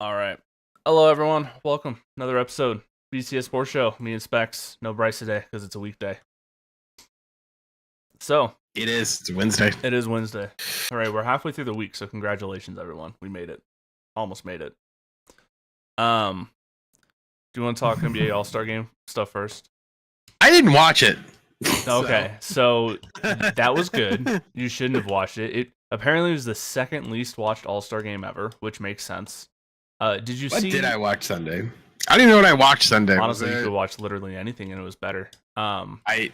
All right. Hello, everyone. Welcome. Another episode. BCS Sports Show. Me and Spects. No Bryce today because it's a weekday. So. It is. It's Wednesday. It is Wednesday. All right. We're halfway through the week, so congratulations, everyone. We made it. Almost made it. Do you want to talk NBA All-Star Game stuff first? I didn't watch it. Okay. So that was good. You shouldn't have watched it. It apparently was the second least watched All-Star Game ever, which makes sense. Did you see? What did I watch Sunday? I don't even know what I watched Sunday. Honestly, you could watch literally anything and it was better. It was. I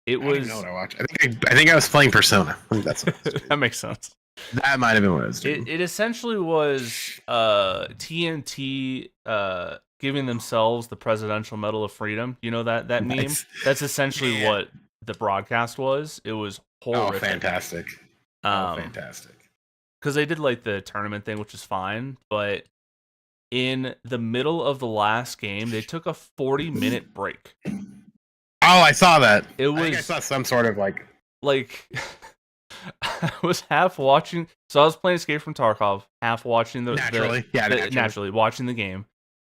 don't know what I watched. I think I was playing Persona. I think that's what that makes sense. That might have been what I was doing. It essentially was TNT giving themselves the Presidential Medal of Freedom. You know that meme? That's essentially what the broadcast was. It was horrific. Oh, fantastic. Fantastic. Because they did like the tournament thing, which is fine, but in the middle of the last game, they took a 40-minute break. Oh, I saw that. I think I saw some sort of like I was half watching. So I was playing Escape from Tarkov, half watching naturally watching the game.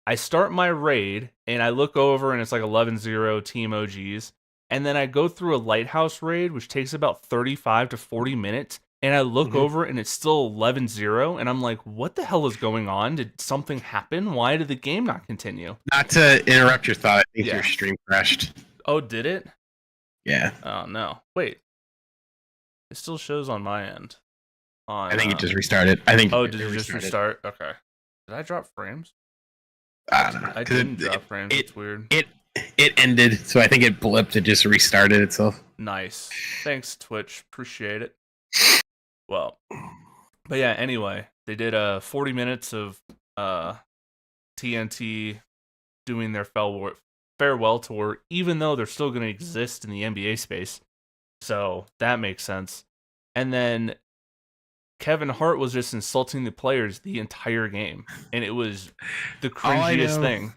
I start my raid and I look over and it's like 11-0 team OGs, and then I go through a lighthouse raid, which takes about 35 to 40 minutes. And I look over and it's still 11-0, and I'm like, what the hell is going on? Did something happen? Why did the game not continue? Not to interrupt your thought, I think your stream crashed. Oh, did it? Yeah. Oh, no. Wait. It still shows on my end. I think it just restarted. Did it just restart? Okay. Did I drop frames? I don't know. I didn't drop frames. It's weird. It ended, so I think it blipped. It just restarted itself. Nice. Thanks, Twitch. Appreciate it. Well, but yeah, anyway, they did 40 minutes of TNT doing their farewell tour, even though they're still going to exist in the NBA space. So that makes sense. And then Kevin Hart was just insulting the players the entire game, and it was the cringiest thing.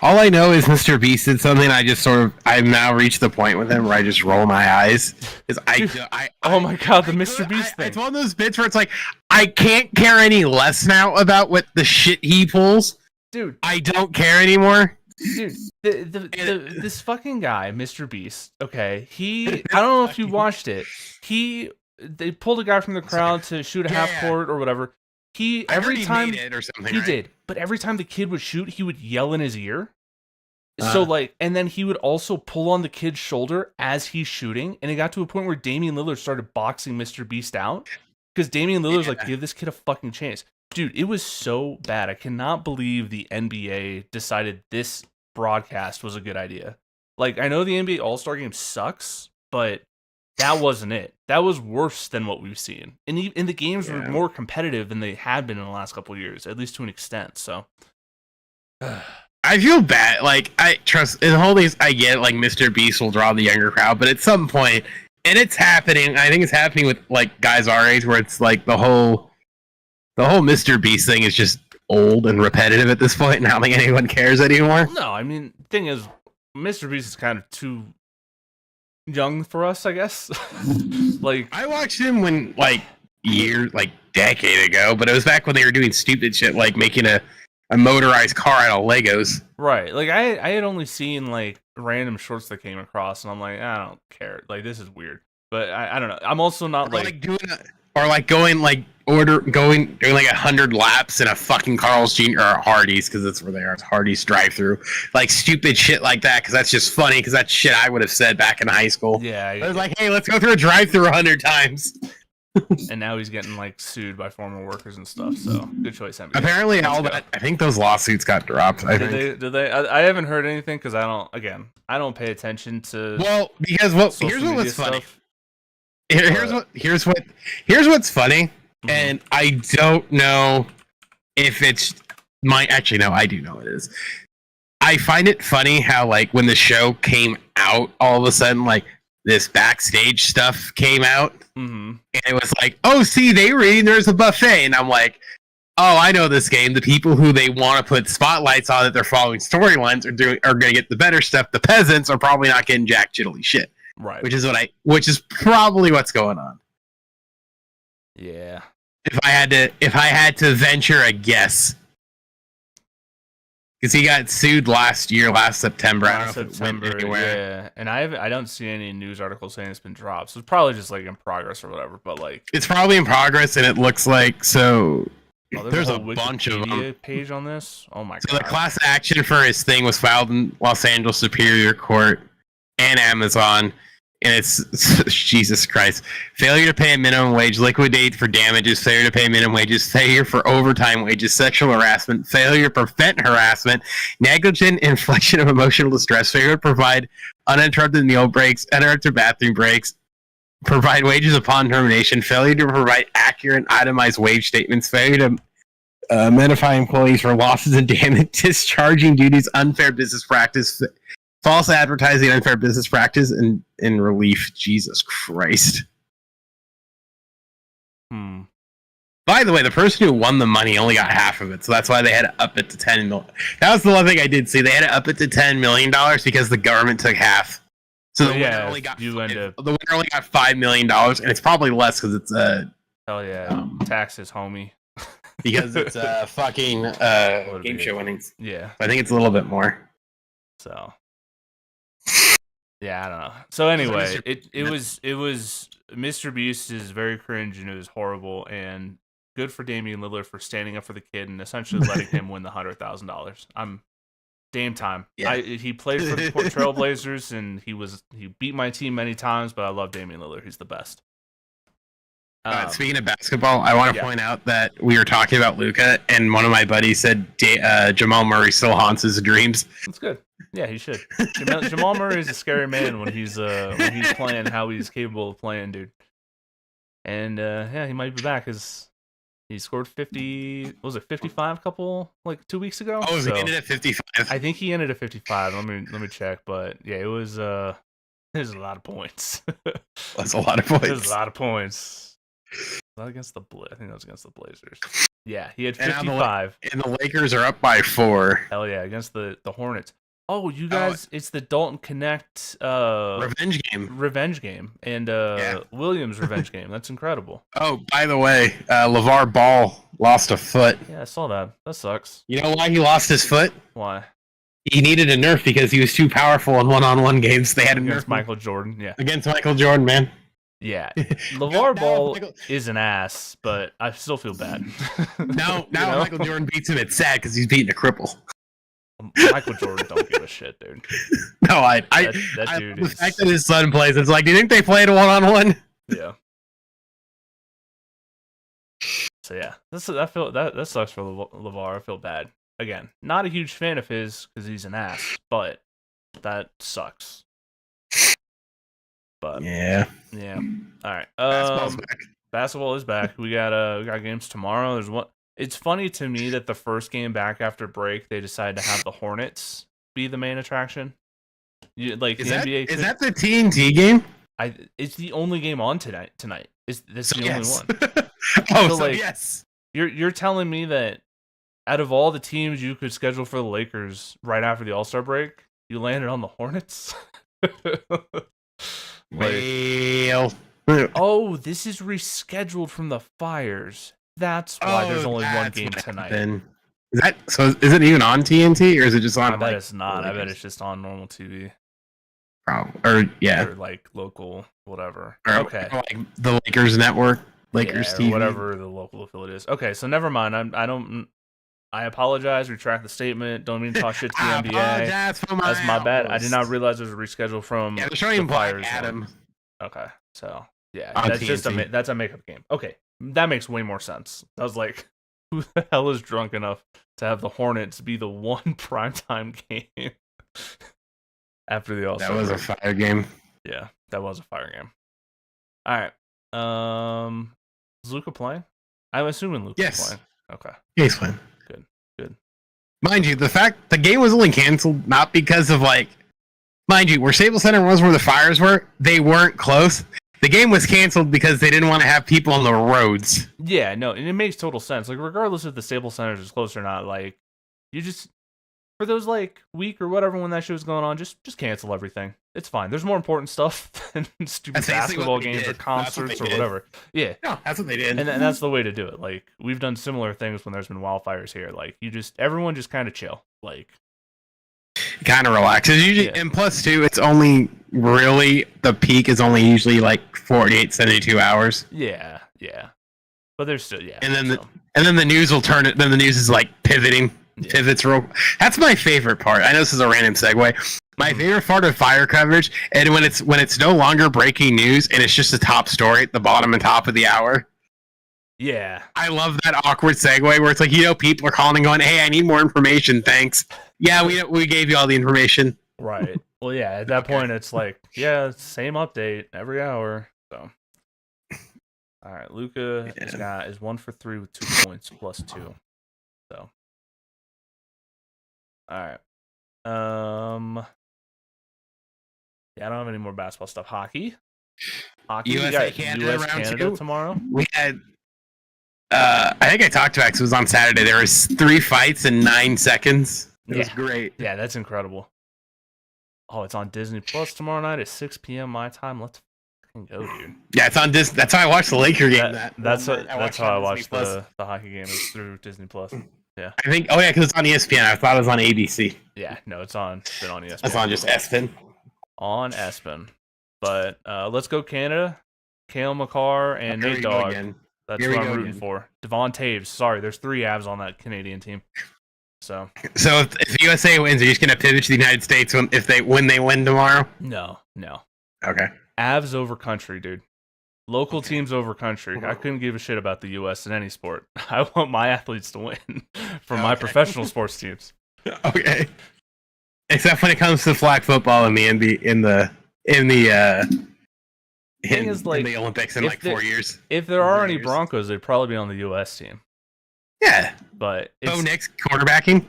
All I know is Mr. Beast did something. I've now reached the point with him where I just roll my eyes. Oh my god, the Mr. Beast thing. It's one of those bits where it's like, I can't care any less now about what the shit he pulls. Dude. I don't care anymore. Dude, this fucking guy, Mr. Beast, okay, I don't know if you watched it. They pulled a guy from the crowd to shoot a half court or whatever. Every time but every time the kid would shoot, he would yell in his ear. So and then he would also pull on the kid's shoulder as he's shooting, and it got to a point where Damian Lillard started boxing Mr. Beast out because Damian Lillard's like, give this kid a fucking chance. Dude, it was so bad. I cannot believe the NBA decided this broadcast was a good idea. Like, I know the NBA All-Star Game sucks, but that wasn't it. That was worse than what we've seen. And the games were more competitive than they had been in the last couple of years, at least to an extent. So I feel bad. Like, I trust in the whole thing. I get like Mr. Beast will draw the younger crowd, but at some point, and it's happening. I think it's happening with like guys our age, where it's like the whole Mr. Beast thing is just old and repetitive at this point, and I don't think anyone cares anymore. No, I mean, the thing is, Mr. Beast is kind of too young for us, I guess. Like, I watched him when decade ago, but it was back when they were doing stupid shit like making a motorized car out of Legos. Right. Like, I had only seen like random shorts that came across, and I'm like, I don't care. Like, this is weird. But I don't know. I'm also not doing doing like 100 laps in a fucking Carl's Jr. or Hardee's, because that's where they are. It's Hardee's drive-through, like stupid shit like that, because that's just funny. Because that's shit I would have said back in high school. Yeah, I was like, hey, let's go through a drive-through 100 times. And now he's getting like sued by former workers and stuff. So good choice, NBA. Apparently, I think those lawsuits got dropped. Did they? I haven't heard anything because I don't pay attention to. Well, because here's what was funny. Here's what's funny, and I don't know if it's actually no, I do know it is. I find it funny how like when the show came out, all of a sudden like this backstage stuff came out, and it was like, oh, see, they were eating, there's a buffet, and I'm like, oh, I know this game. The people who they want to put spotlights on that they're following storylines are going to get the better stuff. The peasants are probably not getting jack jiddly shit. Right. Which is probably what's going on. Yeah. If I had to venture a guess, because he got sued last September. I don't know if it went anywhere. Yeah, and I don't see any news articles saying it's been dropped. So it's probably just like in progress or whatever. But like, it's probably in progress, and it looks like so. Oh, there's a bunch of them. Page on this. Oh my god! So the class action for his thing was filed in Los Angeles Superior Court and Amazon, and it's Jesus Christ: failure to pay a minimum wage, liquidate for damages, failure to pay minimum wages, failure for overtime wages, sexual harassment, failure to prevent harassment, negligent infliction of emotional distress, failure to provide uninterrupted meal breaks, uninterrupted bathroom breaks, provide wages upon termination, failure to provide accurate itemized wage statements, failure to notify employees for losses and damage, discharging duties, unfair business practice, false advertising, unfair business practice, and in relief. Jesus Christ. By the way, the person who won the money only got half of it, so that's why they had to up it to $10 million. That was the one thing I did see. They had to up it to $10 million because the government took half. So the winner only got $5 million, and it's probably less because it's hell yeah, taxes, homie. Because it's fucking game show winnings. Yeah, I think it's a little bit more. So yeah, I don't know. So anyway, it was Mr. Beast is very cringe and it was horrible, and good for Damian Lillard for standing up for the kid and essentially letting him win the $100,000. I'm Dame time. Yeah. He played for the Trailblazers and he beat my team many times, but I love Damian Lillard. He's the best. Speaking of basketball, I want to point out that we were talking about Luka, and one of my buddies said Jamal Murray still haunts his dreams. That's good. Yeah, he should. Jamal Murray is a scary man when he's playing how he's capable of playing, dude. And he might be back because he scored 50. What was it 55? Like 2 weeks ago. Oh, he ended at 55. I think he ended at 55. Let me check, but yeah, it was there's a lot of points. That's a lot of points. There's a lot of points. Not against the I think that was against the Blazers. Yeah, he had 55. And the Lakers are up by 4. Hell yeah, against the Hornets. Oh, you guys, it's the Dalton Connect revenge game and Williams revenge game. That's incredible. Oh, by the way, LeVar Ball lost a foot. Yeah, I saw that. That sucks. You know why he lost his foot? Why? He needed a nerf because he was too powerful in one-on-one games. They had to nerf Michael Jordan. Yeah, against Michael Jordan, man. Yeah, LeVar Ball is an ass, but I still feel bad. Now Michael Jordan beats him. It's sad because he's beating a cripple. Michael Jordan don't give a shit, dude. No, that dude. The fact that his son plays, it's like, do you think they played a one-on-one? Yeah. So yeah, that sucks for LeVar. I feel bad. Again, not a huge fan of his because he's an ass, but that sucks. But yeah. All right. Basketball is back. We got games tomorrow. There's one. It's funny to me that the first game back after break, they decided to have the Hornets be the main attraction. NBA is that the TNT game? It's the only game on tonight. It's the only one. Yes. You're telling me that out of all the teams you could schedule for the Lakers right after the All-Star break, you landed on the Hornets? Well, this is rescheduled from the Fires. That's why there's only one game tonight. Is it even on TNT or is it just on? I bet it's not. I bet it's just on normal TV. Or like local, whatever. Or okay. Like the Lakers network, Lakers TV, whatever the local affiliate is. Okay, so never mind. I apologize. Retract the statement. Don't mean to talk shit to the NBA. That's my bad. I did not realize there was a reschedule from. Yeah, they're showing Black Adam. Okay, so yeah, that's a makeup game. Okay, that makes way more sense. I was like, who the hell is drunk enough to have the Hornets be the one primetime game after the All-Star? That was a fire game. Yeah, that was a fire game. All right. Is Luka playing? I'm assuming Luka's playing. Okay. Yeah, he's playing. Good. Mind you, the fact the game was only canceled not because of mind you, where Staples Center was where the Fires were, they weren't close. The game was canceled because they didn't want to have people on the roads. Yeah, no, and it makes total sense. Like, regardless if the Staples Center is close or not, like, for those like week or whatever when that show's going on, just cancel everything. It's fine. There's more important stuff than stupid basketball games or concerts or whatever. Yeah, no, that's what they did, and that's the way to do it. Like we've done similar things when there's been wildfires here. Like everyone just kind of chill. Like kind of relax. It's usually, and plus too, it's only really the peak is only usually like 48, 72 hours. Yeah. But there's still and then the news will turn it. Then the news is like pivoting. Yeah. Pivots real. That's my favorite part. I know this is a random segue. My favorite part of fire coverage, and when it's no longer breaking news and it's just a top story at the bottom and top of the hour. Yeah, I love that awkward segue where it's like people are calling and going, "Hey, I need more information. Thanks." Yeah, we gave you all the information. Right. Well, yeah. At that point, it's like, yeah, same update every hour. So, all right, Luka is 1 for 3 with 2 points plus 2. So, all right. Yeah, I don't have any more basketball stuff. Hockey. USA, Canada, Canada tomorrow. We had. I think I talked about it 'cause it was on Saturday. There was 3 fights in 9 seconds. It was great. Yeah, that's incredible. Oh, it's on Disney Plus tomorrow night at 6 p.m. my time. Let's fucking go, dude. Yeah, it's on Disney. That's how I watched the Laker game. That's how I watched the hockey game. Is through Disney Plus. Yeah. I think. Oh yeah, because it's on ESPN. I thought it was on ABC. Yeah, no, it's been on ESPN. It's on just ESPN. On ESPN. But let's go Canada. Kale McCarr and Nate Dogg. That's what I'm rooting for. Devon Taves. Sorry, there's 3 Avs on that Canadian team. So if USA wins, are you just gonna pivot to the United States when they win tomorrow? No. Okay. Avs over country, dude. Local teams over country. I couldn't give a shit about the U.S. in any sport. I want my athletes to win for my professional sports teams. Okay. Except when it comes to flag football in the Olympics in like 4 years. If there are any Broncos, they'd probably be on the U.S. team. Yeah. But Bo Nix quarterbacking.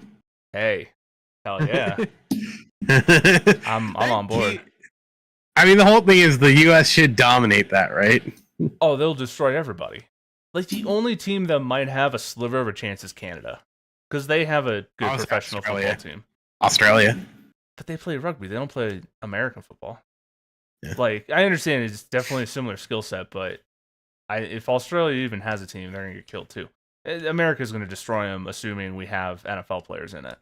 Hey, hell yeah. I'm on board. I mean, the whole thing is the U.S. should dominate that, right? Oh, they'll destroy everybody. Like, the only team that might have a sliver of a chance is Canada. Because they have a good professional football team. Australia. But they play rugby. They don't play American football. Yeah. Like, I understand it's definitely a similar skill set, but if Australia even has a team, they're going to get killed too. America's going to destroy them, assuming we have NFL players in it.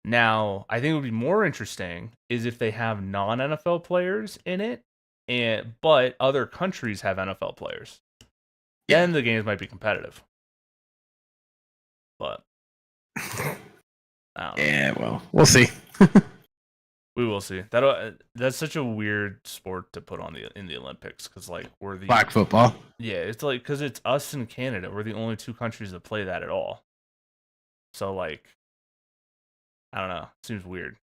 Now, I think it would be more interesting is if they have non-NFL players in it, but other countries have NFL players. Yeah. Then the games might be competitive. But I don't know. Yeah, well, we'll see. We will see. That's such a weird sport to put on in the Olympics because like we're the flag football. Yeah, it's like because it's us and Canada. We're the only 2 countries that play that at all. So like, I don't know. It seems weird.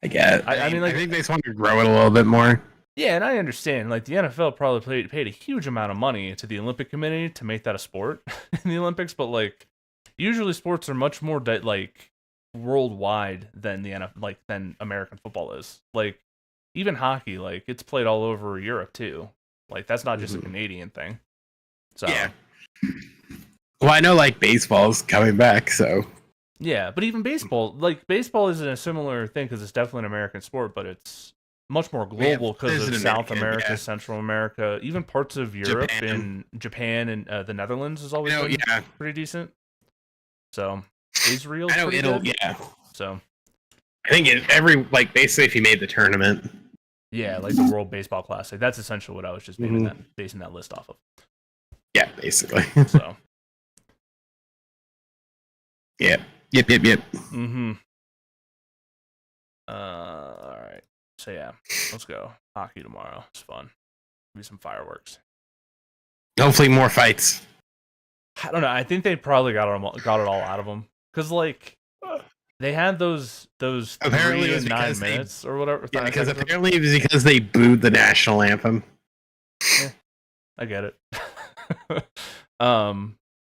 I guess. I mean, like, I think they just want to grow it a little bit more. Yeah, and I understand. Like the NFL probably paid a huge amount of money to the Olympic Committee to make that a sport in the Olympics, but like usually sports are much more like worldwide than the NFL, than American football is. Like even hockey, like it's played all over Europe too. Like that's not just a Canadian thing. So yeah. Well, I know like baseball's coming back, so yeah. But even baseball isn't a similar thing because it's definitely an American sport, but it's much more global because of South America, Central America, even parts of Europe and Japan and the Netherlands is always pretty decent. So Israel's pretty good. Yeah. So I think basically if you made the tournament. Yeah, like the World Baseball Classic. That's essentially what I was just basing that list off of. Yeah, basically. So. Yeah. Yep. Mm-hmm. All right. So yeah, let's go. Hockey tomorrow. It's fun. Maybe some fireworks. Hopefully more fights. I don't know. I think they probably got it all out of them because like they had those apparently 3 and 9 minutes or whatever. Yeah, because apparently it was because they booed the national anthem. Yeah, I get it.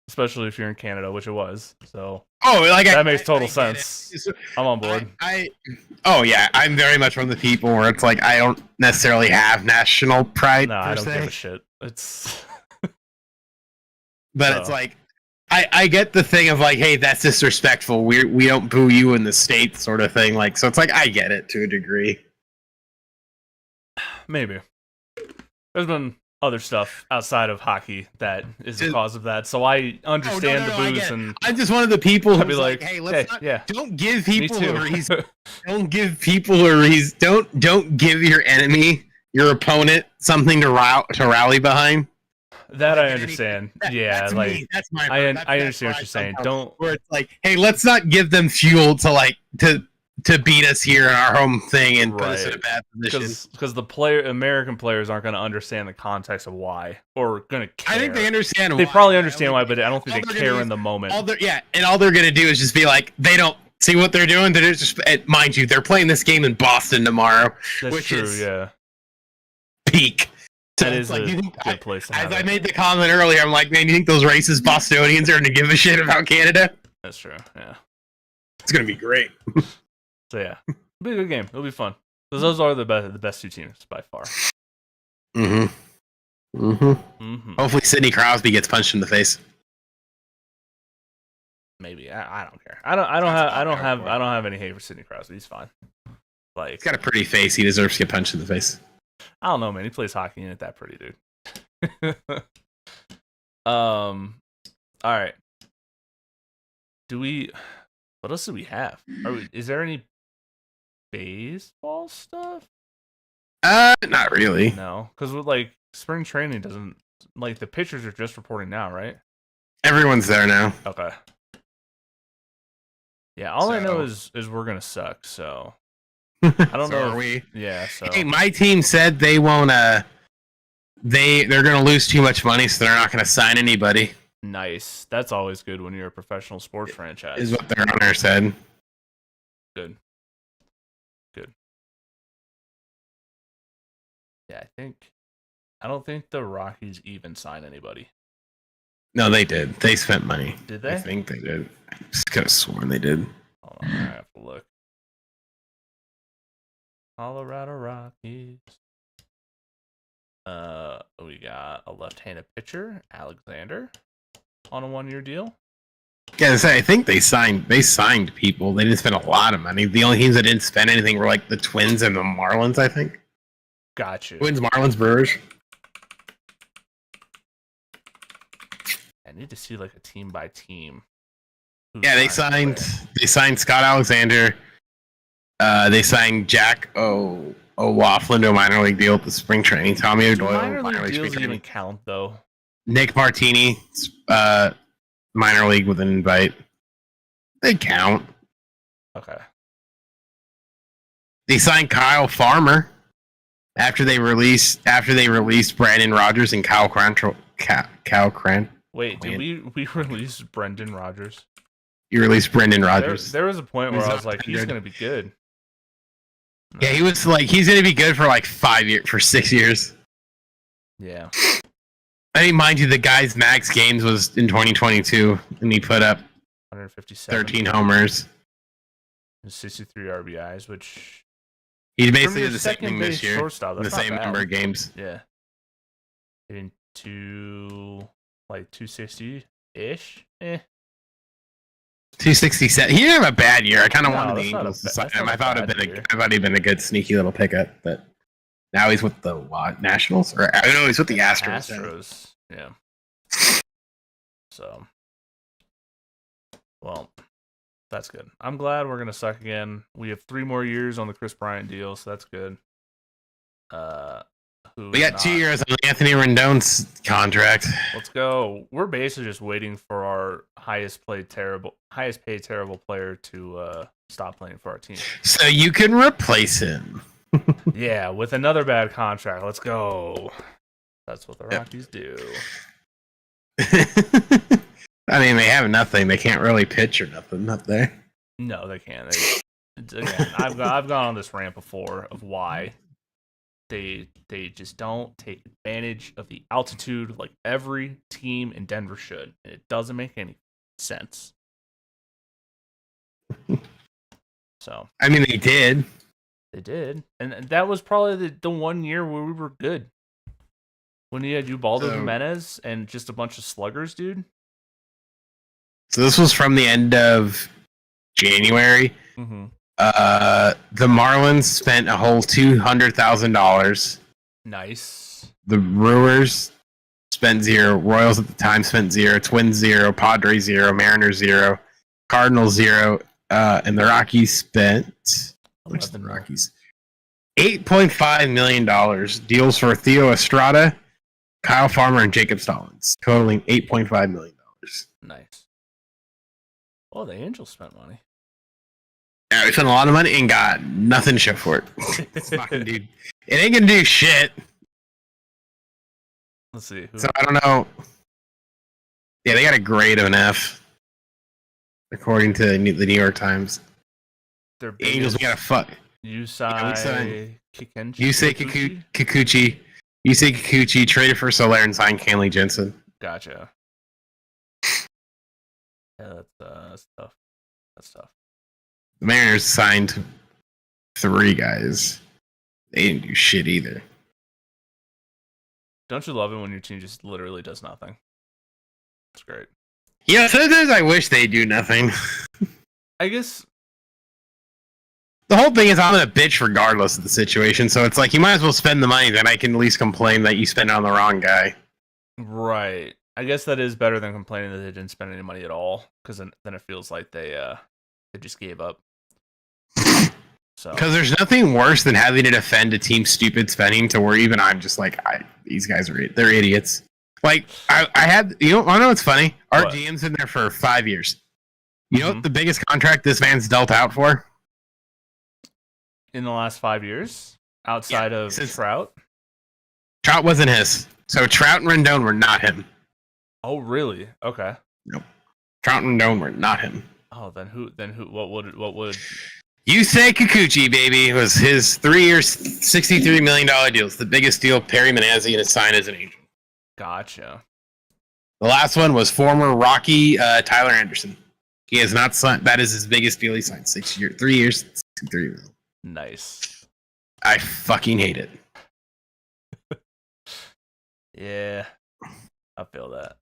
Especially if you're in Canada, which it was. So that makes total sense. I'm on board. I'm very much one of the people where it's like I don't necessarily have national pride. No, I don't give a shit. It's but it's like I get the thing of like, hey, that's disrespectful. We don't boo you in the state, sort of thing. Like, so it's like I get it to a degree. Maybe there's been other stuff outside of hockey that is the cause of that, so I understand the booze. And I'm just one of the people who's be like, hey, let's not, don't give people a reason. Don't give people a reason. Don't give your enemy, your opponent, something to rally behind. That I understand. That's like that's my. I understand what you're saying. Don't where it's like, hey, let's not give them fuel to like to beat us here in our home thing and put us in a bad position. Because the American players aren't going to understand the context of why, or going to care. I think they understand. They probably understand why, but I don't think they care in the moment. All they're going to do is just be like, they don't see what they're doing. They're just, mind you, they're playing this game in Boston tomorrow, which is peak. So that is like, a good place to have I made the comment earlier, I'm like, man, you think those racist Bostonians are going to give a shit about Canada? That's true. Yeah, it's going to be great. So yeah, it'll be a good game. It'll be fun. Because those are the best two teams by far. Hopefully Sidney Crosby gets punched in the face. Maybe. I don't care. I don't have any hate for Sidney Crosby. He's fine. Like, he's got a pretty face. He deserves to get punched in the face. I don't know, man. He plays hockey and ain't that pretty, dude. All right. What else do we have? Is there any baseball stuff? Not really. No, because with like spring training doesn't, like, the pitchers are just reporting now, right? Everyone's there now. Okay. Yeah, all I know is we're gonna suck. So I don't know. Are we? Yeah. So hey, my team said they won't. They're gonna lose too much money, so they're not gonna sign anybody. Nice. That's always good when you're a professional sports franchise. Is what their owner said. Good. Yeah, I don't think the Rockies even sign anybody. No, they did. They spent money. Did they? I think they did. I just could have sworn they did. Hold on, I have to look. Colorado Rockies. We got a left-handed pitcher, Alexander, on a 1-year deal. Yeah, I think they signed people. They didn't spend a lot of money. The only teams that didn't spend anything were like the Twins and the Marlins, I think. Got you. Twins, Marlins, Brewers. I need to see like a team by team. Yeah, they signed Scott Alexander. They signed Jack O'Laughlin to a minor league deal at the spring training. Tommy O'Doyle. Minor league deals even count though. Nick Martini, minor league with an invite. They count. Okay. They signed Kyle Farmer after they released Brandon Rogers and Kyle Cran. Wait, did we release Brendan Rodgers? You released Brendan Rodgers. There was a point where I was like, he's gonna be good. Yeah, he was like, he's gonna be good for like 6 years. Yeah. I mean, mind you, the guy's max games was in 2022, and he put up 157, 13 homers, and 63 RBIs, which he basically did the same thing this year. The same number of games. Yeah. Hitting 260-ish. 267. He didn't have a bad year. I kind of wanted the Angels to sign him. I thought he'd been a good sneaky little pickup, but now he's with the Nationals, or I don't know, he's with the Astros. Yeah. So, well, that's good. I'm glad we're gonna suck again. We have 3 more years on the Chris Bryant deal, so that's good. We got 2 years on Anthony Rendon's contract. Let's go. We're basically just waiting for our highest paid terrible player to stop playing for our team, so you can replace him. Yeah, with another bad contract. Let's go. That's what the Rockies do. I mean, they have nothing. They can't really pitch or nothing up there. No, they can't. Again, I've gone on this rant before of why they just don't take advantage of the altitude like every team in Denver should. And it doesn't make any sense. So I mean, they did. They did, and that was probably the 1 year where we were good. When you had Ubaldo Jimenez and just a bunch of sluggers, dude. So this was from the end of January. Mm-hmm. The Marlins spent a whole $200,000. Nice. The Brewers spent 0. Royals at the time spent 0. Twins 0. Padres 0. Mariners 0. Cardinals 0. And the Rockies spent. What's the Rockies? $8.5 million. Deals for Theo Estrada, Kyle Farmer, and Jacob Stallings, totaling $8.5 million. Nice. Oh, the Angels spent money. Yeah, we spent a lot of money and got nothing to show for it. It's not gonna do. It ain't gonna do shit. Let's see. So I don't know. Yeah, they got a grade of an F, according to the New York Times. The Angels, we got a fuck. Yusei Kikuchi traded for Soler and signed Kenley Jensen. Gotcha. Yeah, that's tough. That's tough. The Mariners signed 3 guys. They didn't do shit either. Don't you love it when your team just literally does nothing? It's great. Yeah, sometimes I wish they do nothing. I guess the whole thing is I'm gonna bitch regardless of the situation, so it's like you might as well spend the money, then I can at least complain that you spent it on the wrong guy. Right. I guess that is better than complaining that they didn't spend any money at all, because then it feels like they just gave up. So because there's nothing worse than having to defend a team's stupid spending to where even I'm just like, these guys they're idiots. Like I had, I know what's funny. Our GM's been there for 5 years. You know what the biggest contract this man's dealt out for? In the last 5 years, outside of Trout? Trout wasn't his. So Trout and Rendon were not him. Oh, really? Okay. Nope. Trout and Rendon were not him. Oh, then who? What would? Yusei Kikuchi, baby, was his 3 years, $63 million deal. It's the biggest deal Perry Manazzi has signed as an Angel. Gotcha. The last one was former Rocky Tyler Anderson. He has not signed. That is his biggest deal he signed. 3 years, $63 million. Nice. I fucking hate it. Yeah, I feel that.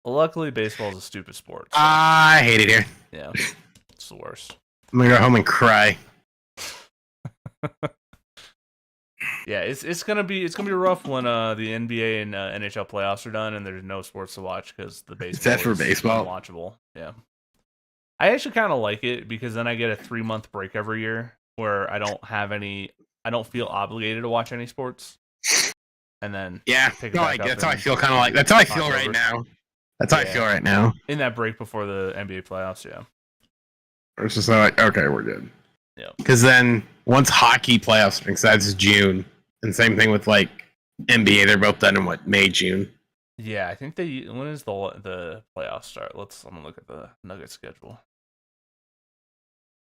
Luckily, baseball is a stupid sport. So. I hate it here. Yeah, it's the worst. I'm gonna go home and cry. Yeah, it's gonna be rough when the NBA and NHL playoffs are done and there's no sports to watch because the baseball for baseball unwatchable. Yeah, I actually kind of like it because then I get a 3-month break every year where I don't feel obligated to watch any sports. And then that's how I feel right now. That's how I feel right now. In that break before the NBA playoffs, yeah. It's just like, okay, we're good. Yeah. Because then once hockey playoffs, because that's June, and same thing with like NBA, they're both done in May, June. Yeah, I think when is the playoffs start? I'm gonna look at the Nuggets schedule.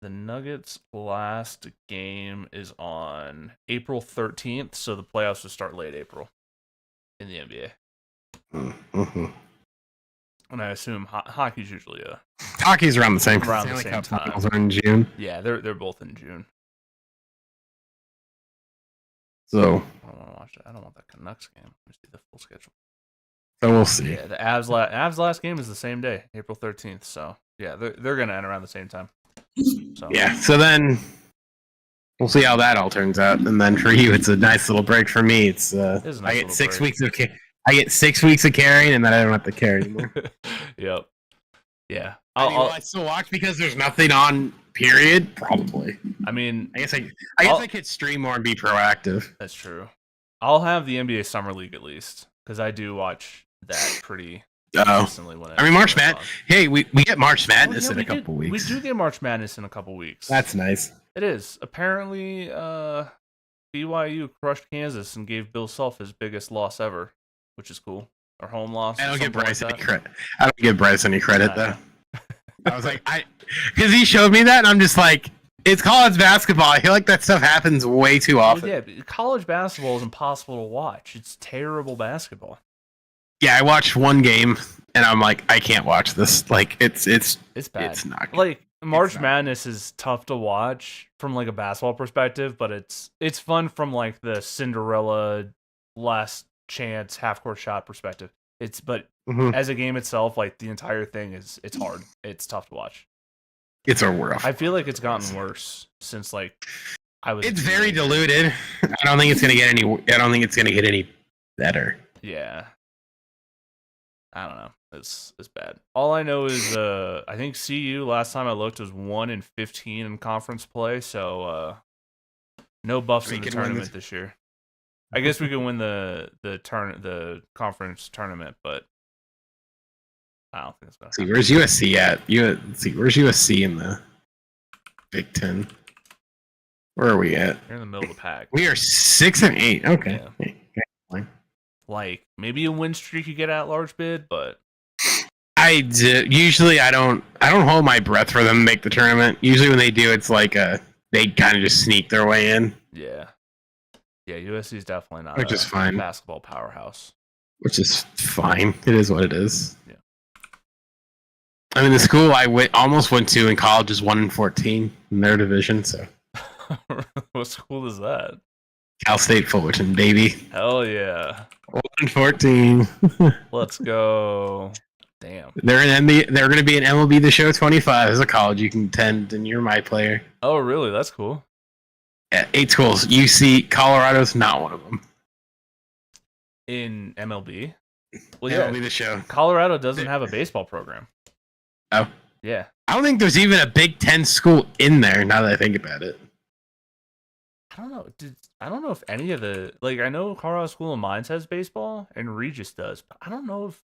The Nuggets' last game is on April 13th, so the playoffs will start late April in the NBA. Mm-hmm. And I assume hockey's usually hockey's around the same time. Finals are in June. Yeah, they're both in June. So I don't want to watch that. I don't want that Canucks game. Let me see the full schedule. So we'll see. Yeah, the Avs last game is the same day, April 13th. So yeah, they're gonna end around the same time. So yeah, so then we'll see how that all turns out. And then for you, it's a nice little break. For me, I get 6 weeks of I get 6 weeks of carrying, and then I don't have to carry anymore. Yep. Yeah. Will I still watch because there's nothing on? Period. Probably. I mean, I guess I could stream more and be proactive. That's true. I'll have the NBA Summer League at least because I do watch that pretty consistently. March Madness. Hey, we get March Madness in a couple weeks. We do get March Madness in a couple weeks. That's nice. It is. Apparently, BYU crushed Kansas and gave Bill Self his biggest loss ever, which is cool. Or home loss. I don't give Bryce any credit. I don't give Bryce any credit though. I was like, because he showed me that, and I'm just like, it's college basketball. I feel like that stuff happens way too often. Well, yeah, college basketball is impossible to watch. It's terrible basketball. Yeah, I watched one game, and I'm like, I can't watch this. Like, it's bad. It's not good. Like March Madness is tough to watch from like a basketball perspective, but it's fun from like the Cinderella last chance half court shot perspective. But as a game itself, like the entire thing it's hard. It's tough to watch. It's a rough. I feel like it's gotten worse since like I was. It's very diluted. I don't think it's gonna get any. I don't think it's gonna get any better. Yeah. I don't know. It's bad. All I know is I think CU last time I looked was 1-15 in conference play, so no buffs in the tournament this year. I guess we can win the conference tournament, but I don't think it's gonna. See, where's USC at? Where's USC in the Big Ten? Where are we at? You're in the middle of the pack. We are 6 and 8. Okay. Yeah. Like maybe a win streak you get at large bid, but usually I don't hold my breath for them to make the tournament. Usually when they do, it's like they kind of just sneak their way in. Yeah. Yeah, USC is definitely not a basketball powerhouse. Which is fine. It is what it is. Yeah. I mean, the school I almost went to in college is 1-14 in their division. So, what school is that? Cal State Fullerton, baby. Hell yeah. 1-14. Let's go. Damn. They're going to be an MLB The Show 25 as a college you can attend, and you're my player. Oh, really? That's cool. 8 schools. UC, Colorado's not one of them. In MLB? Well, yeah, MLB The Show. Colorado doesn't have a baseball program. Oh. Yeah. I don't think there's even a Big Ten school in there, now that I think about it. I don't know. I don't know if any of the... Like, I know Colorado School of Mines has baseball, and Regis does, but I don't know if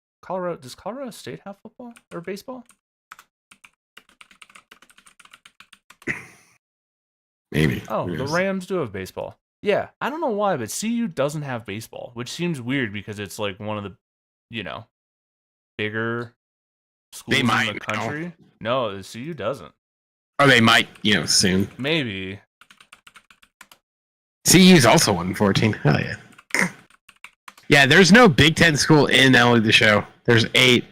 Does Colorado State have football or baseball? Maybe. Oh, the Rams do have baseball. Yeah, I don't know why, but CU doesn't have baseball, which seems weird because it's like one of the, bigger schools in the country. No, the CU doesn't. Or they might, soon. Maybe. CU's also 1-14. Hell yeah. Yeah, there's no Big Ten school in LA The Show. There's 8.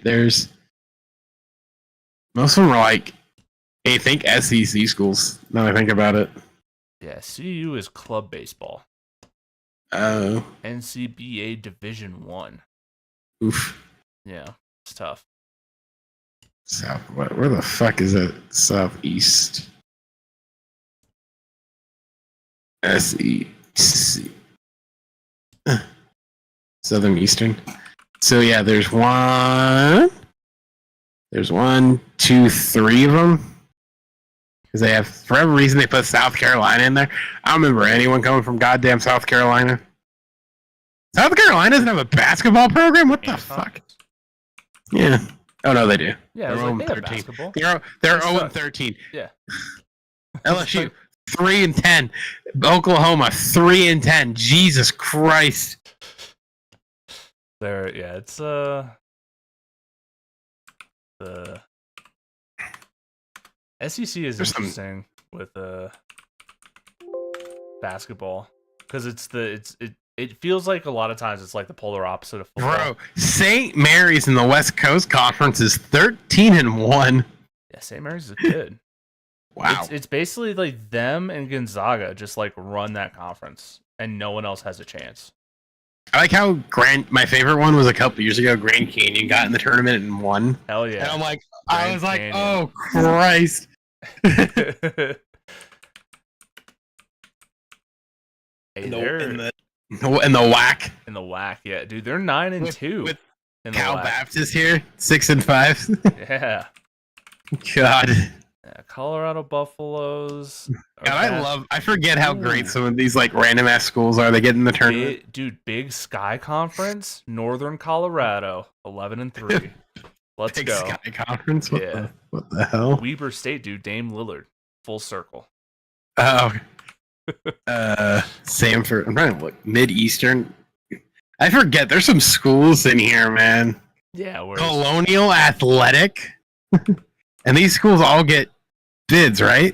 Most of them are like, I think SEC schools, now that I think about it. Yeah, CU is club baseball. Oh. NCBA Division 1. Oof. Yeah, it's tough. Where the fuck is it? Southeast. SEC. Southern Eastern. So yeah, there's 1, 2, 3 of them. Because they have, for whatever reason, they put South Carolina in there. I don't remember anyone coming from goddamn South Carolina. South Carolina doesn't have a basketball program? What the fuck? Yeah. Oh, no, they do. Yeah, they're 0-13. They're 0-13. Yeah. LSU, 3-10. Oklahoma, 3-10. Jesus Christ. It's the SEC is interesting with basketball because it feels like a lot of times it's like the polar opposite of football. Bro, St. Mary's in the West Coast Conference is 13-1. Yeah, St. Mary's is good. Wow. It's basically like them and Gonzaga just like run that conference and no one else has a chance. I like how my favorite one was a couple years ago. Grand Canyon got in the tournament and won. Hell yeah! And I'm like, I was like, oh Christ! Hey, in the whack. In the whack, yeah, dude. They're 9-2. With Cal Baptist here, 6-5. Yeah. God. Yeah, Colorado Buffaloes. God, I forget how great some of these like random ass schools are. They get in the tournament. Dude, Big Sky Conference, Northern Colorado, 11-3. Let's Big go. Sky Conference. What the hell? Weber State, dude. Dame Lillard, full circle. Oh. Samford. I'm trying to look. Mid-Eastern. I forget. There's some schools in here, man. Yeah. Colonial Athletic. And these schools all get bids, right?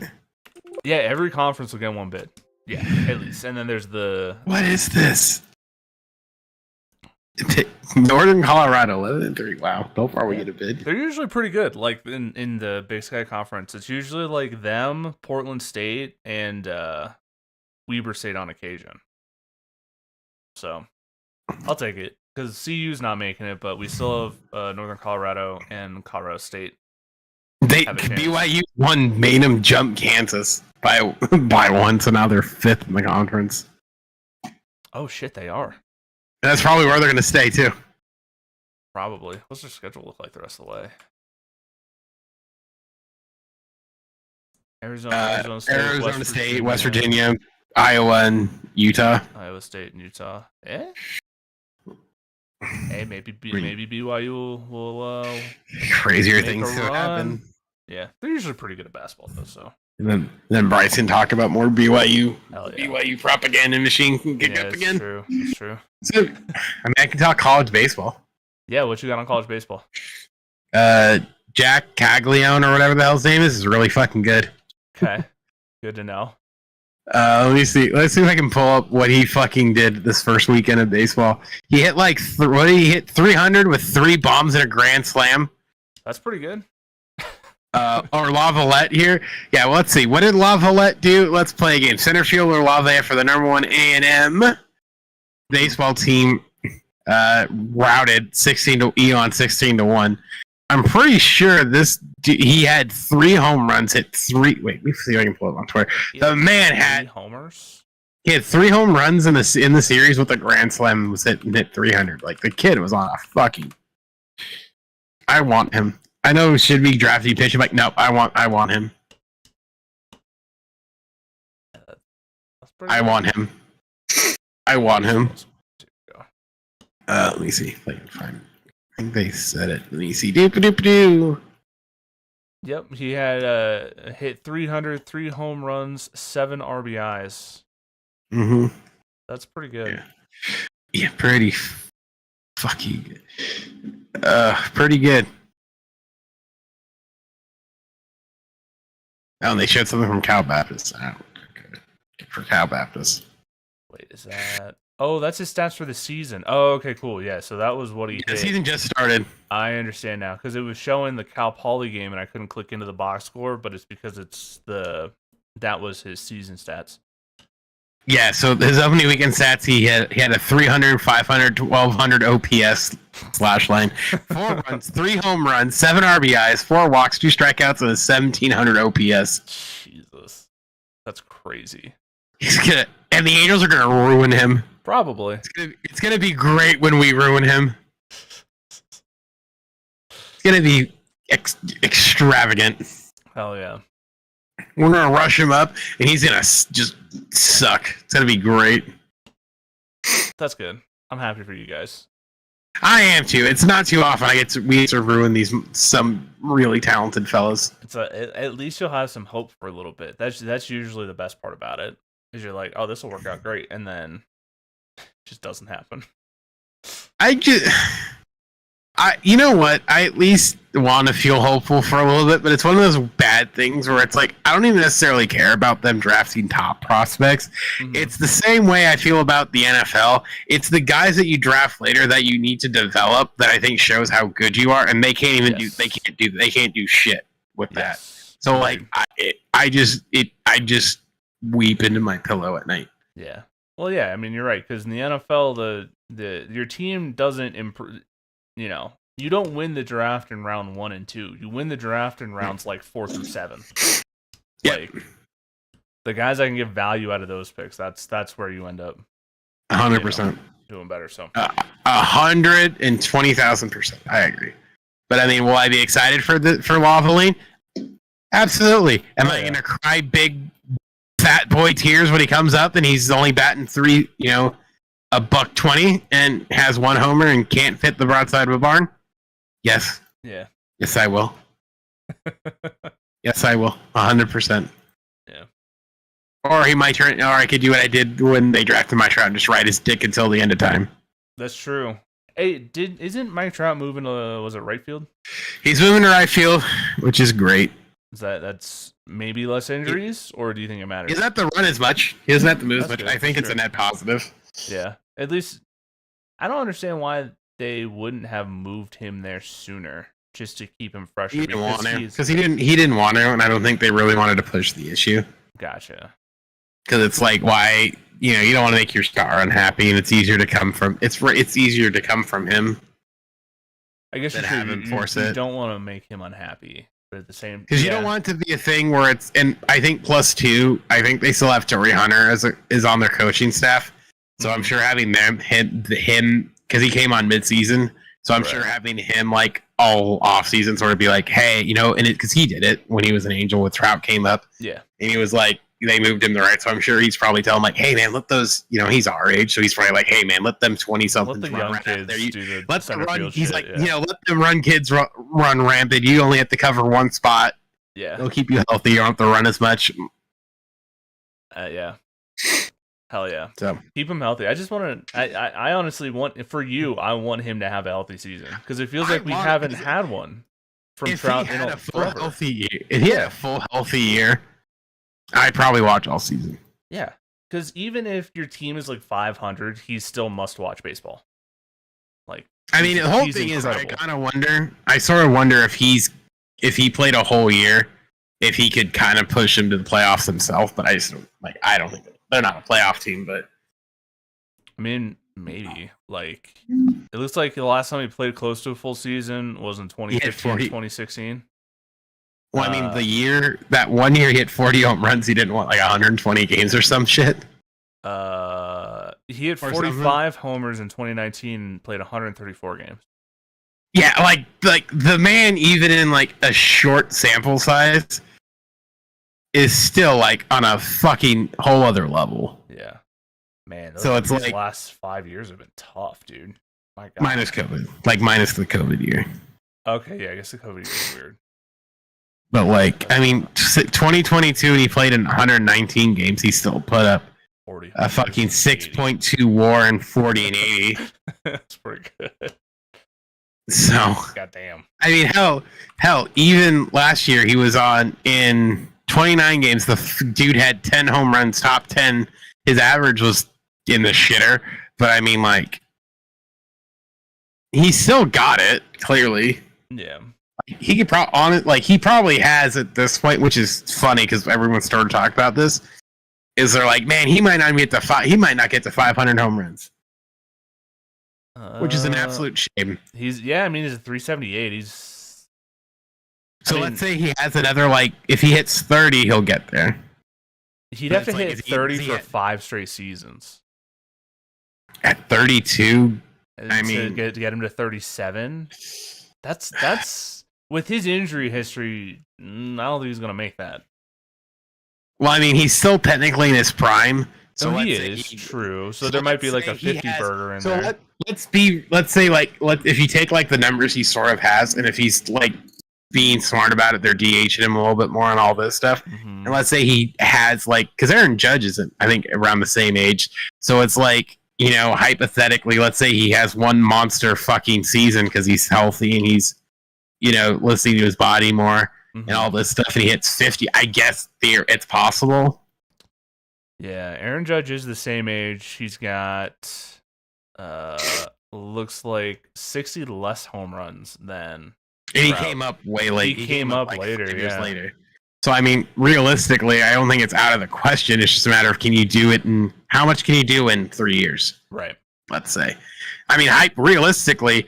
Yeah, every conference will get one bid. Yeah, at least. And then there's the... What is this? Northern Colorado, 11-3. Wow, so far we get a bid. They're usually pretty good. Like in the Big Sky Conference, it's usually like them, Portland State, and Weber State on occasion. So, I'll take it. because CU's not making it, but we still have Northern Colorado and Colorado State. BYU won, made them jump Kansas by 1, so now they're 5th in the conference. Oh shit, they are. That's probably where they're going to stay too. Probably. What's their schedule look like the rest of the way? Arizona State, West Virginia, Iowa, and Utah. Iowa State and Utah. Hey, maybe BYU will crazier things could happen. Yeah, they're usually pretty good at basketball though. So. And then Bryce can talk about more BYU. BYU propaganda machine can kick up again. That's true. So, I mean, I can talk college baseball. Yeah, what you got on college baseball? Jack Caglione or whatever the hell his name is really fucking good. Okay, good to know. Let me see. Let's see if I can pull up what he fucking did this first weekend of baseball. He hit like what did he hit 300 with 3 bombs and a grand slam. That's pretty good. Or Lavalette here. Yeah, well, let's see. What did Lavalette do? Let's play a game. Center fielder Lavalette for the number 1 A&M baseball team routed 16-1. I'm pretty sure he had 3 home runs, hit 3. Wait, let me see if I can pull it on Twitter. The man had homers. He had 3 home runs in the series with a grand slam and was hit 300. Like the kid was on a fucking. I want him. I know should be drafting pitching. Like nope, I want him. I want him. Let me see if I can find. I think they said it. Let me see. Doop. Yep, he had hit 300, 3 home runs, 7 RBIs. Mm-hmm. That's pretty good. Yeah, pretty fucking pretty good. Oh, and they showed something from Cal Baptist. For Cal Baptist. Wait, is that... Oh, that's his stats for the season. Oh, okay, cool. Yeah, so that was what he hit. The season just started. I understand now, because it was showing the Cal Poly game, and I couldn't click into the box score, but it's because that was his season stats. Yeah, so his opening weekend stats, he had a 300, 500, 1200 OPS slash line, 4 runs, 3 home runs, 7 RBIs, 4 walks, 2 strikeouts, and a 1700 OPS. Jesus, that's crazy. And the Angels are gonna ruin him. Probably. It's gonna be great when we ruin him. It's gonna be extravagant. Hell yeah. We're gonna rush him up, and he's gonna just suck. It's gonna be great. That's good. I'm happy for you guys. I am too. It's not too often we get to ruin some really talented fellas. At least you'll have some hope for a little bit. That's usually the best part about it. Is you're like, oh, this will work out great, and then it just doesn't happen. You know what? I at least want to feel hopeful for a little bit, but it's one of those bad things where it's like, I don't even necessarily care about them drafting top prospects. Mm-hmm. It's the same way I feel about the NFL. It's the guys that you draft later that you need to develop that I think shows how good you are, and they can't even they can't do shit with that. So like, I just weep into my pillow at night. Yeah. Well, yeah, I mean, you're right, because in the NFL, your team doesn't improve. You know, you don't win the draft in round 1 and 2. You win the draft in rounds like 4 through 7. Yeah. Like the guys that can get value out of those picks, that's where you end up 100% doing better. So 120,000%. I agree. But I mean, will I be excited for Lavaline? Absolutely. Am I going to cry big fat boy tears when he comes up and he's only batting $120 and has 1 homer and can't fit the broadside of a barn? Yes. Yeah. Yes, I will. Yes, I will. 100%. Yeah. Or he might turn. Or I could do what I did when they drafted Mike Trout and just ride his dick until the end of time. That's true. Hey, isn't Mike Trout moving to was it right field? He's moving to right field, which is great. That's maybe less injuries, or do you think it matters? He doesn't have to run as much. He doesn't have to move as much. Good. I think it's a net positive. Yeah. At least I don't understand why they wouldn't have moved him there sooner, just to keep him fresh. He didn't want to, because he didn't want to, and I don't think they really wanted to push the issue. Gotcha. because it's like why you don't want to make your star unhappy, and it's easier to come from him. I guess than have him force you it. don't want to make him unhappy, but at the same because you don't want it to be a thing where it's. And I think +2. I think they still have Torrey Hunter is on their coaching staff, so I'm sure having him because he came on midseason. So I'm sure having him like all off season sort of be like, hey, and because he did it when he was an Angel with Trout came up. Yeah. And he was like, they moved him to right. So I'm sure he's probably telling like, hey man, let those, he's our age. So he's probably like, hey man, let them 20 something let the young kids do the let them run. He's shit, like, let the run kids run rampant. You only have to cover one spot. Yeah. It'll keep you healthy. You don't have to run as much. Yeah. Hell yeah. So keep him healthy. I just want to. I honestly want for you. I want him to have a healthy season because it feels like we haven't had one from Trout. If he had a full healthy year, I'd probably watch all season. Yeah, because even if your team is like 500, he's still must-watch baseball. Like, I mean, the whole thing is, I kind of wonder. I sort of wonder if he played a whole year, if he could kind of push him to the playoffs himself. But I just don't like. I don't think they're not a playoff team, but I mean, maybe. Like, it looks like the last time he played close to a full season was in 2015, 2016. Well, I mean, that 1 year he hit 40 home runs. He didn't want like 120 games or some shit. He had 45 homers in 2019 and played 134 games. Yeah, like the man, even in like a short sample size, is still like on a fucking whole other level. Yeah, man. So it's like last 5 years have been tough, dude. My God. Minus COVID, like minus the COVID year. Okay, yeah, I guess the COVID year is weird. But like, I mean, 2022, and he played in 119 games. He still put up 40, a fucking 6.2 WAR and 40 and 80. That's pretty good. So, goddamn. I mean, hell, even last year he was on in 29 games. The dude had 10 home runs, top 10. His average was in the shitter, but I mean, like, he still got it clearly. Yeah. He could he probably has at this point, which is funny because everyone started talking about this. Is they're like, man, he might not get to 500 home runs, which is an absolute shame. He's a 378. Let's say he has another if he hits 30, he'll get there. He'd have to hit 30 for 5 straight seasons. At 32, to get him to 37. That's with his injury history. I don't think he's gonna make that. Well, I mean, he's still technically in his prime. So he is true. So there might be like a 50 burger in there. Let's say if you take like the numbers he sort of has, and if he's like being smart about it, they're DHing him a little bit more on all this stuff. Mm-hmm. And let's say he has because Aaron Judge isn't, I think, around the same age. So it's like, hypothetically, let's say he has one monster fucking season because he's healthy and he's, listening to his body more and all this stuff, and he hits 50. I guess it's possible. Yeah, Aaron Judge is the same age. He's got, looks like 60 less home runs than. And he came up way late. He came up later, years later. So, I mean, realistically, I don't think it's out of the question. It's just a matter of how much can you do in 3 years? Right. Let's say. I mean, realistically,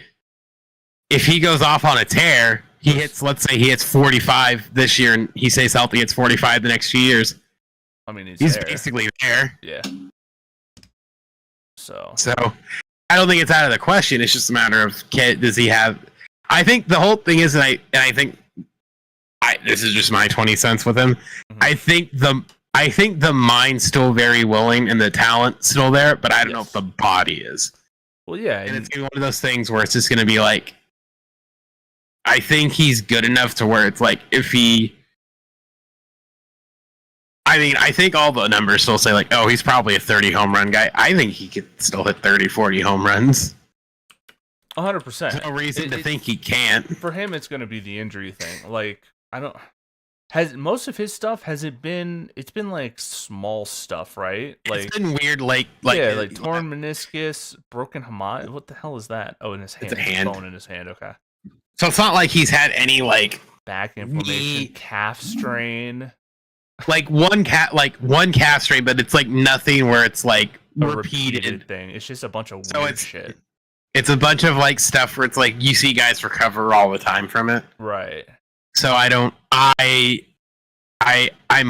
if he goes off on a tear, let's say he hits 45 this year and he stays healthy, it's 45 the next few years. I mean, he's basically there. Yeah. So, I don't think it's out of the question. It's just a matter of does he have. I think the whole thing is, and I think this is just my 20 cents with him. Mm-hmm. I think the mind's still very willing and the talent's still there, but I don't know if the body is. Well, yeah, and it's gonna be one of those things where it's just gonna be like, I think he's good enough to where it's like if he. I mean, I think all the numbers still say he's probably a 30 home run guy. I think he could still hit 30, 40 home runs. 100%. There's no reason to think he can't. For him, it's going to be the injury thing. Most of his stuff it's been like small stuff, right? It's been weird, like torn meniscus, broken hamate. What the hell is that? Oh, in his hand. It's a hand. Bone in his hand. Okay. So it's not like he's had any back inflammation, calf strain. like one calf strain, but it's like nothing where it's like A repeated thing. It's just a bunch of So weird shit. It's a bunch of like stuff where it's like you see guys recover all the time from it. Right. So I'm